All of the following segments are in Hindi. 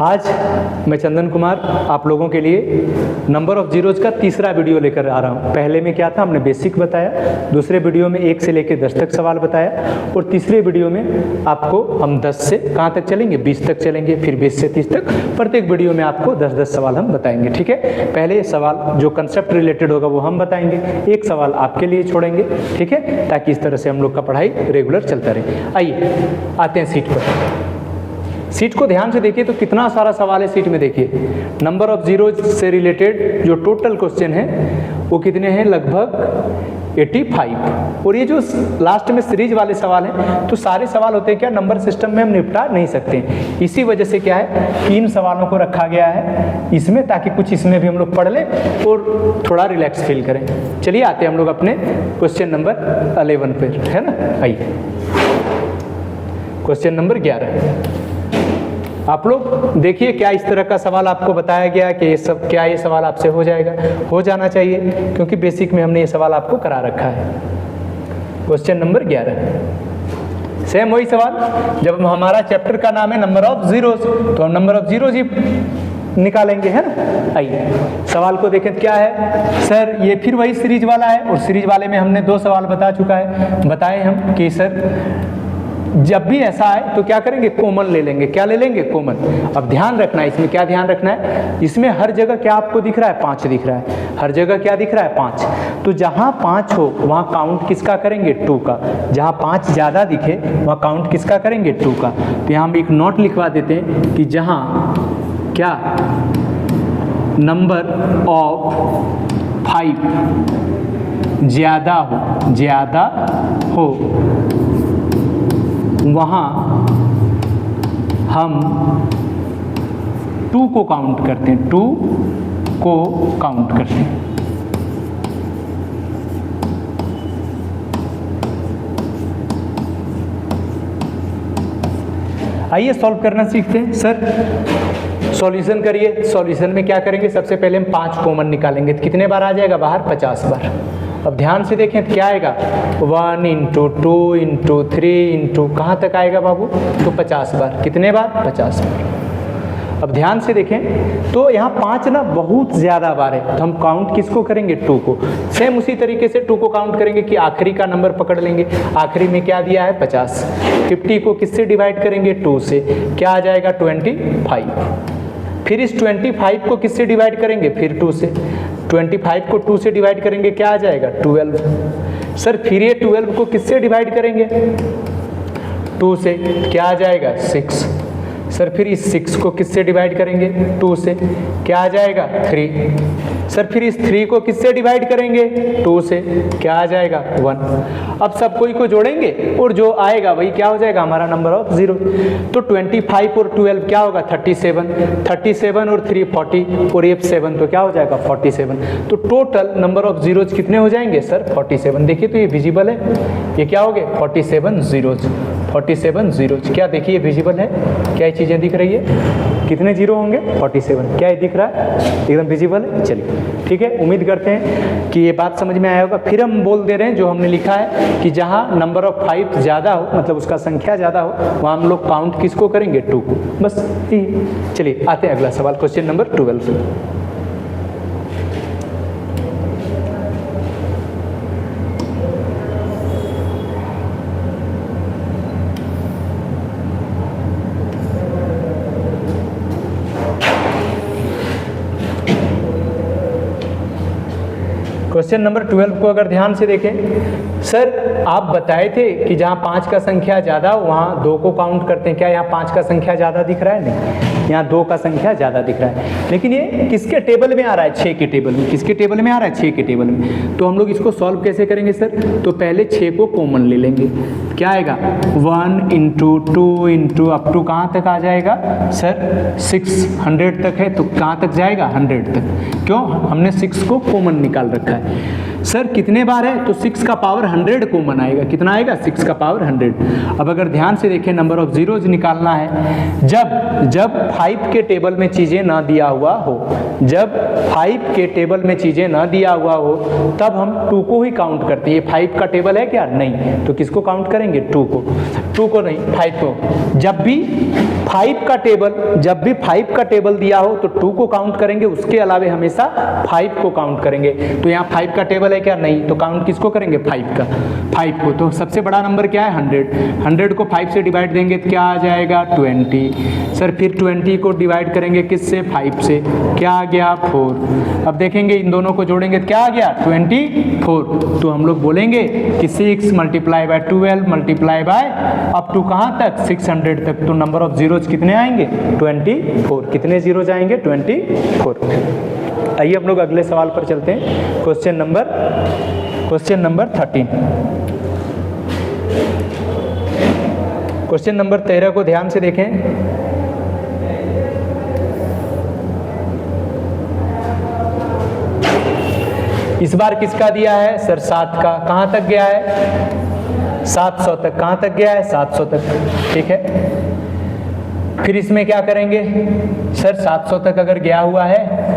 आज मैं चंदन कुमार आप लोगों के लिए नंबर ऑफ जीरोज का तीसरा वीडियो लेकर आ रहा हूँ। पहले में क्या था, हमने बेसिक बताया, दूसरे वीडियो में 1 से लेकर 10 तक सवाल बताया और तीसरे वीडियो में आपको हम 10 से कहाँ तक चलेंगे, 20 तक चलेंगे, फिर 20 से 30 तक। प्रत्येक वीडियो में आपको 10-10 सवाल हम बताएंगे, ठीक है। पहले सवाल जो कंसेप्ट रिलेटेड होगा वो हम बताएंगे, एक सवाल आपके लिए छोड़ेंगे, ठीक है, ताकि इस तरह से हम लोग का पढ़ाई रेगुलर चलता रहे। आइए आते हैं सीट पर। सीट को ध्यान से देखिए तो कितना सारा सवाल है सीट में। देखिए नंबर ऑफ जीरोज से रिलेटेड जो टोटल क्वेश्चन है वो कितने हैं, लगभग 85। और ये जो लास्ट में सीरीज वाले सवाल हैं तो सारे सवाल होते हैं क्या, नंबर सिस्टम में हम निपटा नहीं सकते। इसी वजह से क्या है, 3 सवालों को रखा गया है इसमें, ताकि कुछ इसमें भी हम लोग पढ़ लें और थोड़ा रिलैक्स फील करें। चलिए आते हैं हम लोग अपने क्वेश्चन नंबर 11 पर, है ना। आइए क्वेश्चन नंबर 11। आप लोग देखिए क्या इस तरह का सवाल आपको बताया गया कि ये सब क्या, ये सवाल आपसे हो जाएगा, हो जाना चाहिए, क्योंकि बेसिक में हमने ये सवाल आपको करा रखा है। क्वेश्चन नंबर 11 सेम वही सवाल, जब हमारा चैप्टर का नाम है नंबर ऑफ जीरोज तो हम नंबर ऑफ जीरोज ही निकालेंगे, है ना। आइए सवाल को देखें क्या है। सर ये फिर वही सीरीज वाला है और सीरीज वाले में हमने 2 सवाल बता चुका है, बताए हम कि सर जब भी ऐसा है तो क्या करेंगे, कॉमन ले लेंगे। क्या ले लेंगे, कॉमन। अब ध्यान रखना है, इसमें क्या ध्यान रखना है, इसमें हर जगह क्या आपको दिख रहा है, 5 दिख रहा है। हर जगह क्या दिख रहा है, 5। तो जहाँ 5 हो वहाँ काउंट किसका करेंगे, 2 का। जहाँ 5 ज़्यादा दिखे वहाँ काउंट किसका करेंगे, 2 का। तो यहाँ हम एक नोट लिखवा देते हैं कि जहाँ क्या नंबर ऑफ 5 ज़्यादा हो वहाँ हम 2 को काउंट करते हैं, 2 को काउंट करते हैं। आइए सॉल्व करना सीखते हैं। सर सॉल्यूशन करिए। सॉल्यूशन में क्या करेंगे, सबसे पहले हम 5 कॉमन निकालेंगे तो कितने बार आ जाएगा बाहर, 50 बार। अब ध्यान से देखें तो क्या आएगा, 1 × 2 × 3 × कहाँ तक आएगा बाबू, तो 50 बार। कितने बार, 50 बार। अब ध्यान से देखें तो यहाँ 5 ना बहुत ज़्यादा बार है, तो हम काउंट किसको करेंगे, 2 को। सेम उसी तरीके से 2 को काउंट करेंगे कि आखिरी का नंबर पकड़ लेंगे। आखिरी में क्या दिया है, 50। 50 को किससे डिवाइड करेंगे, 2 से। क्या आ जाएगा, 25। फिर इस 25 को किससे डिवाइड करेंगे, फिर 2 से। 25 को 2 से डिवाइड करेंगे, क्या आ जाएगा, 12। सर फिर ये 12 को किससे डिवाइड करेंगे, 2 से। क्या आ जाएगा, 6। सर फिर इस 6 को किससे डिवाइड करेंगे, 2 से। क्या आ जाएगा, 3। सर फिर इस 3 को किससे डिवाइड करेंगे, 2 से। क्या आ जाएगा, 1। अब सब कोई को जोड़ेंगे और जो आएगा वही क्या हो जाएगा, हमारा नंबर ऑफ जीरो। तो 25 और 12 क्या होगा, 37। 37 और 3 40 और ये 7 तो क्या हो जाएगा, 47। तो टोटल नंबर ऑफ जीरोज कितने हो जाएंगे सर, 47। देखिए तो ये विजिबल है, ये क्या हो गए, 47 जीरोज। 47 जीरोज। क्या देखिए विजिबल है, क्या ये चीज़ें दिख रही है, कितने जीरो होंगे, 47। क्या ये दिख रहा है, एकदम विजिबल है। चलिए ठीक है, उम्मीद करते हैं कि ये बात समझ में आया होगा। फिर हम बोल दे रहे हैं जो हमने लिखा है कि जहाँ नंबर ऑफ 5 ज़्यादा हो, मतलब उसका संख्या ज़्यादा हो, वहाँ हम लोग काउंट किसको करेंगे, 2 को। बस चलिए आते हैं अगला सवाल, क्वेश्चन नंबर 12। क्वेश्चन नंबर 12 को अगर ध्यान से देखें, सर आप बताए थे कि जहाँ 5 का संख्या ज़्यादा हो वहाँ 2 को काउंट करते हैं। क्या यहाँ 5 का संख्या ज़्यादा दिख रहा है, नहीं, यहाँ 2 का संख्या ज़्यादा दिख रहा है। लेकिन ये किसके टेबल में आ रहा है, 6 के टेबल में। किसके टेबल में आ रहा है, 6 के टेबल में। तो हम लोग इसको सॉल्व कैसे करेंगे सर, तो पहले 6 को कॉमन ले लेंगे। क्या आएगा, 1 × 2 × अप टू कहाँ तक आ जाएगा सर, 600 तक है, तो कहाँ तक जाएगा, 100 तक। क्यों, हमने 6 को कॉमन निकाल रखा है। सर कितने बार है, तो 6 का पावर 100 कॉमन आएगा। कितना आएगा, 6 का पावर 100। अब अगर ध्यान से देखें नंबर ऑफ जीरोज निकालना है जब 5 के टेबल में चीज़ें ना दिया हुआ हो, जब 5 के टेबल में चीज़ें ना दिया हुआ हो तब हम 2 को ही काउंट करते हैं। ये 5 का टेबल है क्या, नहीं, तो किसको काउंट करेंगे, 2 को नहीं 5 को। जब भी 5 का टेबल दिया हो तो 2 को काउंट करेंगे, उसके अलावा हमेशा 5 को काउंट करेंगे। तो यहाँ 5 का टेबल है क्या, नहीं, तो काउंट किसको करेंगे, 5 को। तो सबसे बड़ा नंबर क्या है, 100 को 5 से डिवाइड देंगे तो क्या आ जाएगा, 20। सर फिर 20 को डिवाइड करेंगे किससे, 5 से, क्या आ गया, 4। अब देखेंगे इन दोनों को जोड़ेंगे तो क्या आ गया, 24। तो हम लोग बोलेंगे कि 6 multiply by 12 multiply by up to कहाँ तक, 600 तक। तो नंबर ऑफ जीरोज कितने आएंगे, 24। कितने जीरोज आएंगे, 24। आइए हम लोग अगले सवाल पर चलते हैं। Question number 13। क्वेश्चन नंबर 13 को ध्यान से देखें। इस बार किसका दिया है, सर 7 का। कहाँ तक गया है, 700 तक। कहाँ तक गया है, 700 तक, ठीक है। फिर इसमें क्या करेंगे, सर 700 तक अगर गया हुआ है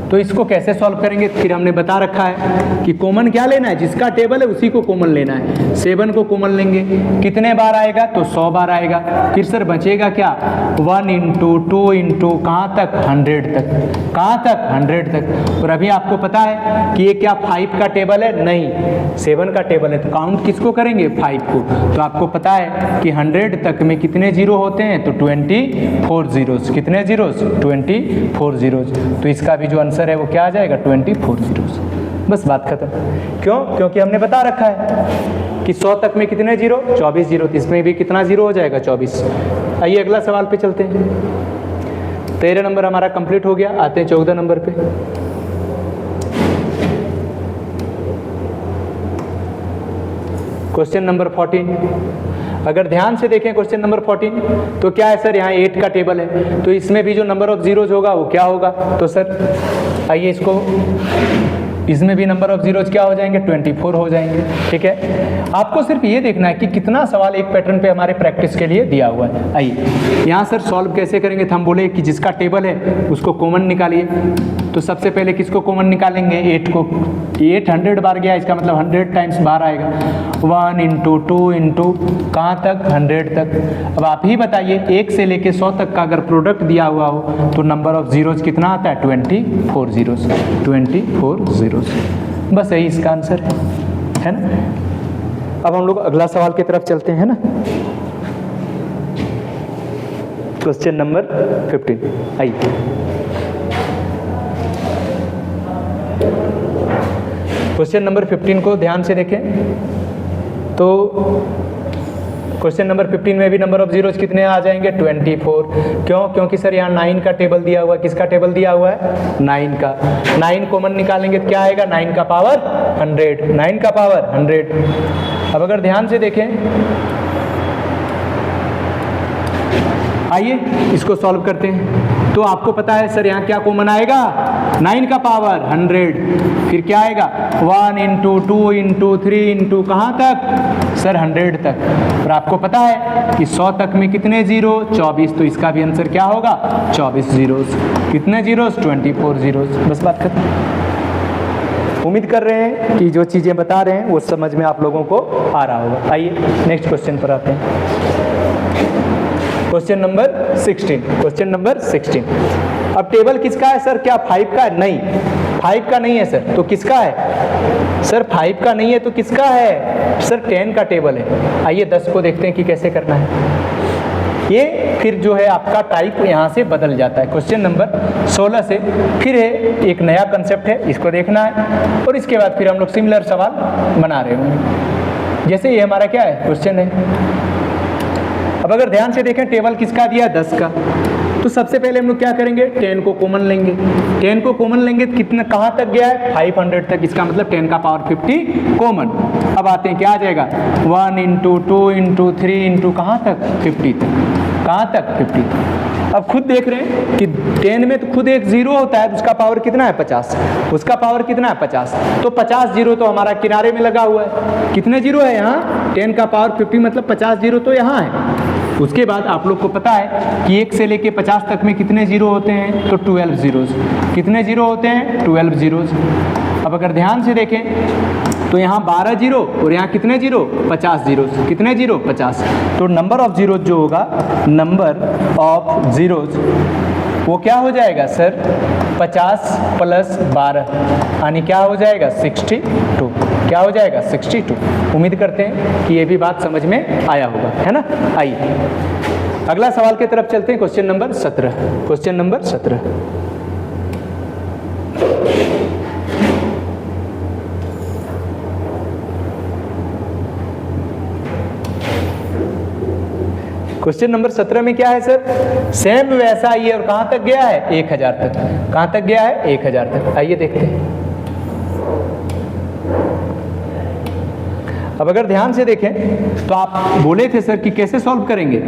तो इसको कैसे सॉल्व करेंगे। फिर हमने बता रखा है कि कॉमन क्या लेना है, जिसका टेबल है उसी को कॉमन लेना है। 7 को कॉमन लेंगे, कितने बार आएगा, तो 100 बार आएगा। फिर सर बचेगा क्या, 1 इंटू 2 इंटू कहाँ तक, 100 तक। कहाँ तक, 100 तक। और अभी आपको पता है कि ये क्या 5 का टेबल है, नहीं 7 का टेबल है। तो काउंट किसको करेंगे, 5 को। तो आपको पता है कि 100 तक में कितने जीरो होते हैं, तो 24 जीरोज। कितने जीरोज, 24 जीरोज। तो इसका भी जो आंसर है वो क्या आ जाएगा, 24 जीरोज। बस बात खत्म। क्यों, क्योंकि हमने बता रखा है कि 100 तक में कितने जीरो, 24 जीरो। तो इसमें भी कितना जीरो हो जाएगा, 24। आइए अगला सवाल पे चलते हैं। 13 नंबर हमारा कंप्लीट हो गया। आते हैं 14 नंबर पे। Question number 14। अगर ध्यान से देखें क्वेश्चन नंबर 14 तो क्या है, सर यहाँ 8 का टेबल है, तो इसमें भी जो नंबर ऑफ जीरोज होगा वो क्या होगा। तो सर आइए इसमें भी नंबर ऑफ जीरोज क्या हो जाएंगे, 24 हो जाएंगे, ठीक है। आपको सिर्फ ये देखना है कि कितना सवाल एक पैटर्न पे हमारे प्रैक्टिस के लिए दिया हुआ है। आइए यहाँ सर सॉल्व कैसे करेंगे, तो हम बोले कि जिसका टेबल है उसको कॉमन निकालिए। तो सबसे पहले किसको कॉमन निकालेंगे, 8 को। 8 100 बार गया, इसका मतलब 100 टाइम्स बार आएगा। 1 इंटू 2 इंटू कहाँ तक, 100 तक। अब आप ही बताइए 1 से लेके 100 तक का अगर प्रोडक्ट दिया हुआ हो तो नंबर ऑफ जीरोज कितना आता है, 24 जीरोज। 24 जीरोज। बस यही इसका आंसर है ना। अब हम लोग अगला सवाल की तरफ चलते हैं ना। Question number 15। आइए क्वेश्चन नंबर 15 को ध्यान से देखें। तो क्वेश्चन नंबर 15 में भी नंबर ऑफ जीरोज कितने आ जाएंगे, 24। क्यों, क्योंकि सर यहाँ 9 का टेबल दिया हुआ है। किसका टेबल दिया हुआ है, 9 का। 9 कॉमन निकालेंगे तो क्या आएगा, 9 का पावर 100। 9 का पावर 100। अब अगर ध्यान से देखें, आइए इसको सॉल्व करते हैं। तो आपको पता है सर यहाँ क्या कॉमन आएगा, 9 का पावर 100। फिर क्या आएगा, 1 इंटू 2 इंटू 3 इंटू कहाँ तक, सर 100 तक। और आपको पता है कि 100 तक में कितने जीरो, 24। तो इसका भी आंसर क्या होगा, 24 जीरोज। कितने जीरोज, 24 जीरोज। बस बात खत्म। उम्मीद कर रहे हैं कि जो चीज़ें बता रहे हैं वो समझ में आप लोगों को आ रहा होगा। आइए नेक्स्ट क्वेश्चन पर आते हैं। Question number 16। Question number 16। अब टेबल किसका है सर, क्या 5 का है, नहीं 5 का नहीं है सर। तो किसका है, सर 5 का नहीं है तो किसका है, सर 10 का टेबल है। आइए 10 को देखते हैं कि कैसे करना है। ये फिर जो है आपका टाइप यहाँ से बदल जाता है। क्वेश्चन नंबर 16 से फिर है एक नया कंसेप्ट है, इसको देखना है। और इसके बाद फिर हम लोग सिमिलर सवाल बना रहे होंगे। जैसे ये हमारा क्या है, क्वेश्चन है। अब अगर ध्यान से देखें टेबल किसका दिया है, 10 का। तो सबसे पहले हम लोग क्या करेंगे, 10 को कॉमन लेंगे। 10 को कॉमन लेंगे तो कितना, कहाँ तक गया है, 500 तक। इसका मतलब 10 का पावर 50 कॉमन। अब आते हैं क्या आ जाएगा, 1 इंटू 2 इंटू 3 इंटू कहाँ तक, 50 तक। कहाँ तक 50। अब खुद देख रहे हैं कि 10 में तो खुद एक जीरो होता है, उसका पावर कितना है 50, उसका पावर कितना है 50, तो 50 जीरो तो हमारा किनारे में लगा हुआ है। कितने जीरो है यहाँ, 10 का पावर 50 मतलब 50 जीरो तो यहाँ है। उसके बाद आप लोग को पता है कि 1 से लेके 50 तक में कितने जीरो होते हैं, तो 12 जीरोज। कितने जीरो होते हैं, 12 जीरोज। अब अगर ध्यान से देखें तो यहाँ 12 जीरो और यहाँ कितने जीरो, 50 जीरोज। कितने जीरो, 50। तो नंबर ऑफ जीरोज जो होगा, नंबर ऑफ जीरोज वो क्या हो जाएगा सर, 50 + 12 यानी क्या हो जाएगा 62। क्या हो जाएगा 62। उम्मीद करते हैं कि ये भी बात समझ में आया होगा, है ना। आइए अगला सवाल की तरफ चलते हैं, question number 17। Question number 17। Question number 17 में क्या है सर, सेम वैसा ही है और कहां तक गया है, 1000 तक। कहां तक गया है, 1000 तक। आइए देखते हैं। अब अगर ध्यान से देखें तो आप बोले थे सर कि कैसे सॉल्व करेंगे।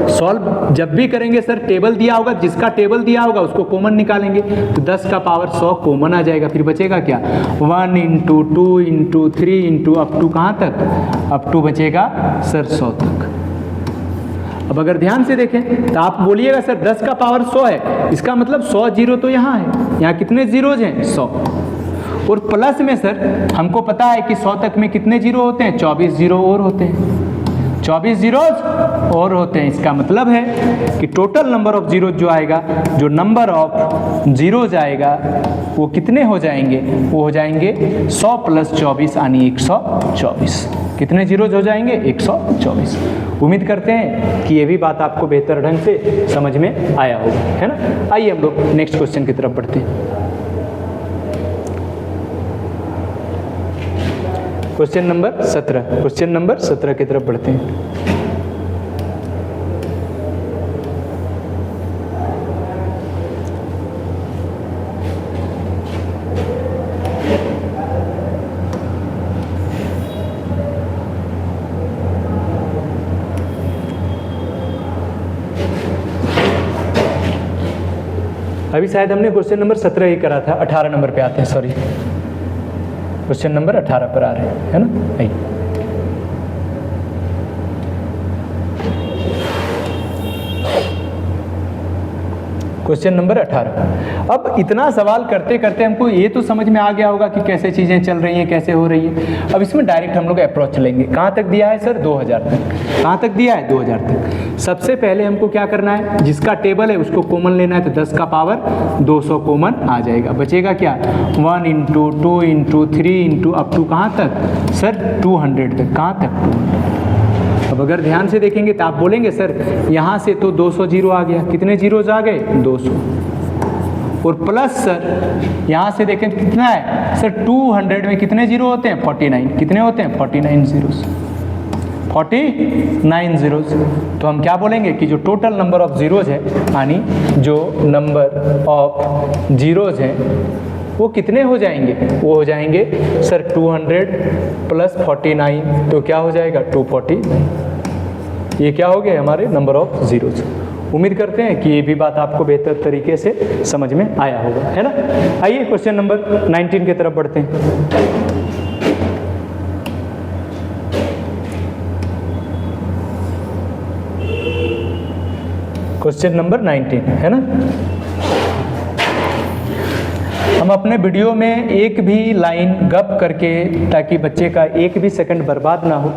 सॉल्व जब भी करेंगे सर, टेबल दिया होगा, जिसका टेबल दिया होगा उसको कॉमन निकालेंगे, तो 10 का पावर 100 कॉमन आ जाएगा। फिर बचेगा क्या, 1 × 2 × 3 × अप टू कहाँ तक, अप टू बचेगा सर 100 तक। अब अगर ध्यान से देखें तो आप बोलिएगा सर 10 का पावर 100 है, इसका मतलब 100 जीरो तो यहाँ है। यहाँ कितने जीरोज हैं, 100। और प्लस में सर हमको पता है कि 100 तक में कितने जीरो होते हैं, 24 जीरो और होते हैं, 24 जीरोज और होते हैं। इसका मतलब है कि टोटल नंबर ऑफ जीरोज जो आएगा, जो नंबर ऑफ जीरोज आएगा वो कितने हो जाएंगे, वो हो जाएंगे 100 + 24 यानी 124। कितने जीरोज हो जाएंगे, 124। उम्मीद करते हैं कि ये भी बात आपको बेहतर ढंग से समझ में आया होगा, है ना। आइए हम लोग नेक्स्ट क्वेश्चन की तरफ बढ़ते हैं। Question number 17। क्वेश्चन नंबर 17 की तरफ बढ़ते हैं। अभी शायद हमने क्वेश्चन नंबर 17 ही करा था, 18 नंबर पे आते हैं, सॉरी क्वेश्चन नंबर 18 पर आ रहे हैं, है ना। आइए क्वेश्चन नंबर 18। अब इतना सवाल करते करते हमको ये तो समझ में आ गया होगा कि कैसे चीज़ें चल रही हैं, कैसे हो रही है। अब इसमें डायरेक्ट हम लोग अप्रोच लेंगे। कहाँ तक दिया है सर, 2000 तक। कहाँ तक दिया है, 2000 तक। सबसे पहले हमको क्या करना है, जिसका टेबल है उसको कॉमन लेना है, तो 10 का पावर 200 कॉमन आ जाएगा। बचेगा क्या, 1 × 2 × 3 × अप टू कहाँ तक सर, 200 तक। कहाँ तक। अब अगर ध्यान से देखेंगे तो आप बोलेंगे सर यहाँ से तो 200 जीरो आ गया, कितने जीरोज आ गए, 200। और प्लस सर यहाँ से देखें कितना है सर, 200 में कितने जीरो होते हैं, 49। कितने होते हैं, 49 जीरोज, 49 जीरोज। तो हम क्या बोलेंगे कि जो टोटल नंबर ऑफ जीरोज है, यानी जो नंबर ऑफ जीरोज हैं वो कितने हो जाएंगे, वो हो जाएंगे सर 200 + 49, तो क्या हो जाएगा 249। ये क्या हो गए हमारे नंबर ऑफ जीरोज। उम्मीद करते हैं कि ये भी बात आपको बेहतर तरीके से समझ में आया होगा, है ना। आइए क्वेश्चन नंबर 19 की तरफ बढ़ते हैं। क्वेश्चन नंबर 19, है ना। हम अपने वीडियो में एक भी लाइन गप करके, ताकि बच्चे का एक भी सेकंड बर्बाद ना हो,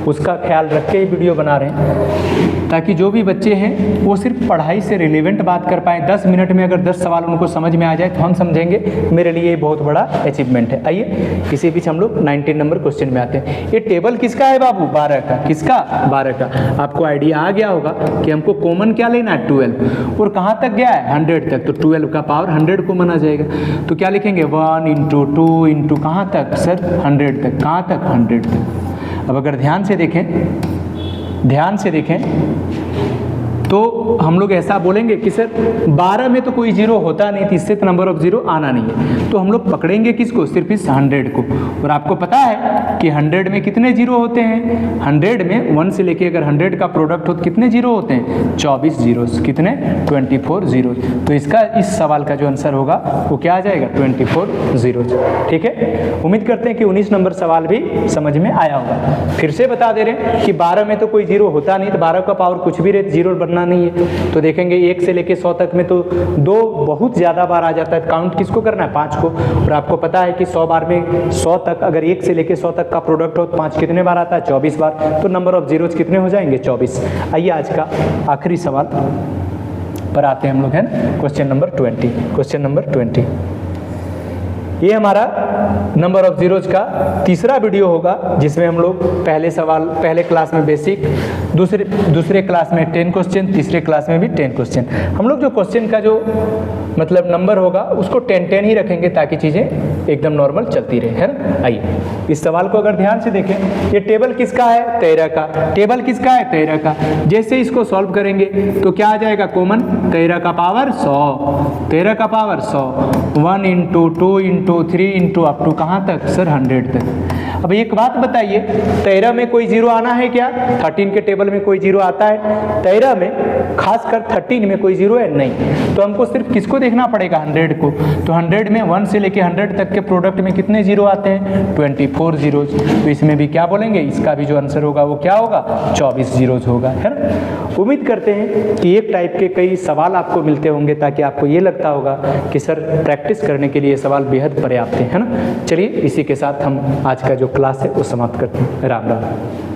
उसका ख्याल रख के ही वीडियो बना रहे हैं, ताकि जो भी बच्चे हैं वो सिर्फ पढ़ाई से रिलेवेंट बात कर पाएँ। 10 मिनट में अगर 10 सवाल उनको समझ में आ जाए तो हम समझेंगे मेरे लिए ये बहुत बड़ा अचीवमेंट है। आइए इसी बीच हम लोग 19 नंबर क्वेश्चन में आते हैं। ये टेबल किसका है बाबू, 12 का। किसका, 12 का। आपको आइडिया आ गया होगा कि हमको कॉमन क्या लेना है, 12। और कहाँ तक गया है, 100 तक। तो 12 का पावर 100 कॉमन आ जाएगा। तो क्या लिखेंगे, 1 × 2 × कहाँ तक सर, 100 तक। कहाँ तक, 100 तक। अब अगर ध्यान से देखें तो हम लोग ऐसा बोलेंगे कि सर 12 में तो कोई जीरो होता नहीं, तो इससे तो नंबर ऑफ जीरो आना नहीं है। तो हम लोग पकड़ेंगे किसको, सिर्फ इस 100 को। और आपको पता है कि 100 में कितने जीरो होते हैं, 100 में 1 से लेके अगर 100 का प्रोडक्ट हो तो कितने जीरो होते हैं, 24 जीरो। कितने, 24 जीरो। तो इसका इस सवाल का जो आंसर होगा वो क्या आ जाएगा, 24 जीरो। ठीक है, उम्मीद करते हैं कि 19 नंबर सवाल भी समझ में आया होगा। फिर से बता दे रहे हैं कि 12 में तो कोई जीरो होता नहीं, तो 12 का पावर कुछ भी रहे जीरो बनना नहीं है। तो देखेंगे 1 से लेके 100 तक में तो 2 बहुत ज़्यादा बार आ जाता है। काउंट किसको करना है, 5 को। और आपको पता है कि 100 बार में 100 तक, अगर 1 से लेके 100 तक का प्रोडक्ट हो तो 5 कितने बार आता है, 24 बार। तो नंबर ऑफ जीरोज कितने हो जाएंगे, 24। आइए आज का आखिरी सवाल पर आते हैं हम लोग, है ना। Question number 20। क्वेश्चन नंबर 20 ये हमारा नंबर ऑफ जीरोज का तीसरा वीडियो होगा, जिसमें हम लोग पहले क्लास में बेसिक, दूसरे क्लास में 10 क्वेश्चन, तीसरे क्लास में भी 10 क्वेश्चन। हम लोग जो क्वेश्चन का जो मतलब नंबर होगा उसको 10 ही रखेंगे ताकि चीज़ें एकदम नॉर्मल चलती रहे, है ना। आइए इस सवाल को अगर ध्यान से देखें, ये टेबल किसका है, 13 का। टेबल किसका है, 13 का। जैसे इसको सॉल्व करेंगे तो क्या आ जाएगा, कॉमन 13 का पावर 100, 13 का power 100, 1 into 2 into 3 into up to कहाँ तक सर, 100 तक। अब एक बात बताइए, 13 में कोई जीरो आना है क्या, 13 के टेबल में कोई जीरो आता है, 13 में खासकर 13 में कोई जीरो है नहीं। तो हमको सिर्फ किसको देखना पड़ेगा, 100 को। तो 100 में 1 से लेके 100 तक के प्रोडक्ट में कितने जीरो आते हैं, 24 जीरोज। तो इसमें भी क्या बोलेंगे, इसका भी जो आंसर होगा वो क्या होगा, 24 जीरोज होगा, है ना। उम्मीद करते हैं कि एक टाइप के कई सवाल आपको मिलते होंगे ताकि आपको ये लगता होगा कि सर प्रैक्टिस करने के लिए सवाल बेहद पर्याप्त है ना। चलिए इसी के साथ हम आज का जो क्लास है वो समाप्त करते हैं। राम राम।